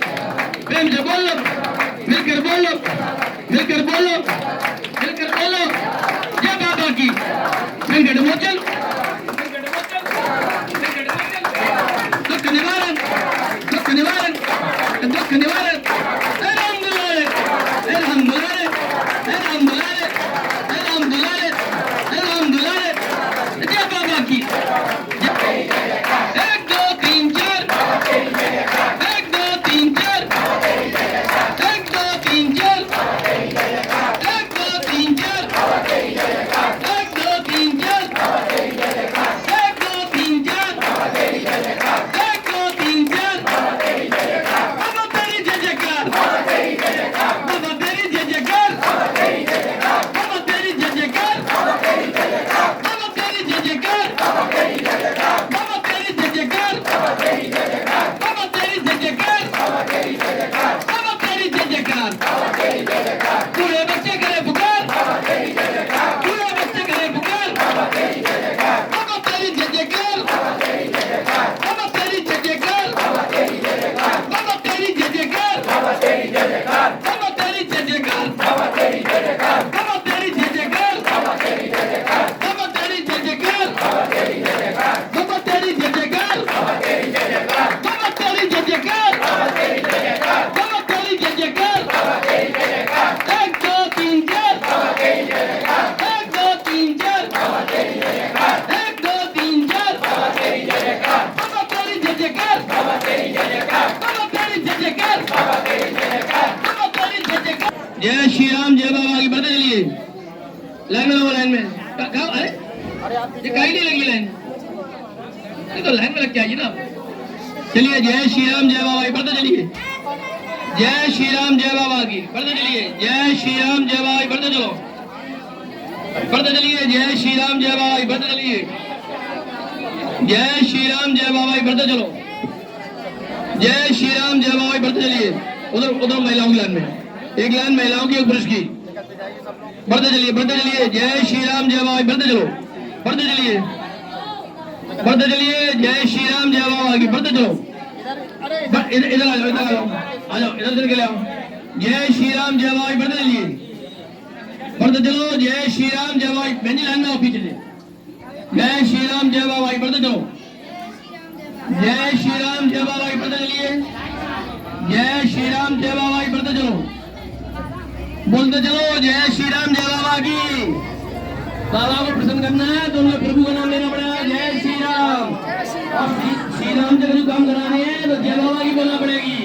प्रेम से बोलो, मिलकर बोलो, मिलकर बोलो, मिलकर बोलो। जय बाबा की। संकट मोचन, संकट मोचन, संकट मोचन, दुख निवारण, दुख निवारण, दुख निवारण। राम दुलारे, राम दुलारे, राम दुलारे, राम दुलारे, राम दुलारे। जय बाबा की। एक दो तीन चार, एक दो तीन चार, एक दो तीन चार, एक दो तीन चार। ये कहीं नहीं लगी लाइन, ये तो लाइन में लग के आइए ना। चलिए जय श्री राम जय बाबा की बढ़ते चलिए, जय श्री राम जय बाबा की बढ़ते चलिए, जय श्री राम जय बाबा की बढ़ते चलो, बढ़ते चलिए, जय श्री राम जय बाबा की बढ़ते चलिए, जय श्री राम जय बाबा की बढ़ते चलो, जय श्री राम जय बाबा की बढ़ते चलिए। उधर उधर महिलाओं की लाइन में, एक लाइन महिलाओं की एक पुरुष की, बढ़ते चलिए, बढ़ते चलिए, जय श्री राम जय बाबा की बढ़ते चलो, बढ़ते चलिए, बढ़ते चलिए, जय श्री राम जय बाबा की बढ़ते चलो, इधर आ जाओ, इधर आ जाओ, आ जाओ, इधर के ले आओ, जय श्री राम जय बाबा की बढ़ते चलिए, बढ़ते चलो, जय श्री राम जय बाबा, बहनी लाइन में आओ पीछे से, जय श्री राम जय बाबा की बढ़ते चलो, जय श्री राम जय बाबा की बढ़ते चलिए, जय श्री राम जय बाबा की बढ़ते चलो, बोलते चलो, जय श्री राम जय बाबा की। बाबा को प्रसन्न करना है तो उन्हें प्रभु का नाम लेना पड़ेगा, जय श्री राम। और श्री राम जब काम कराने हैं तो जय बाबा की बोलना पड़ेगी।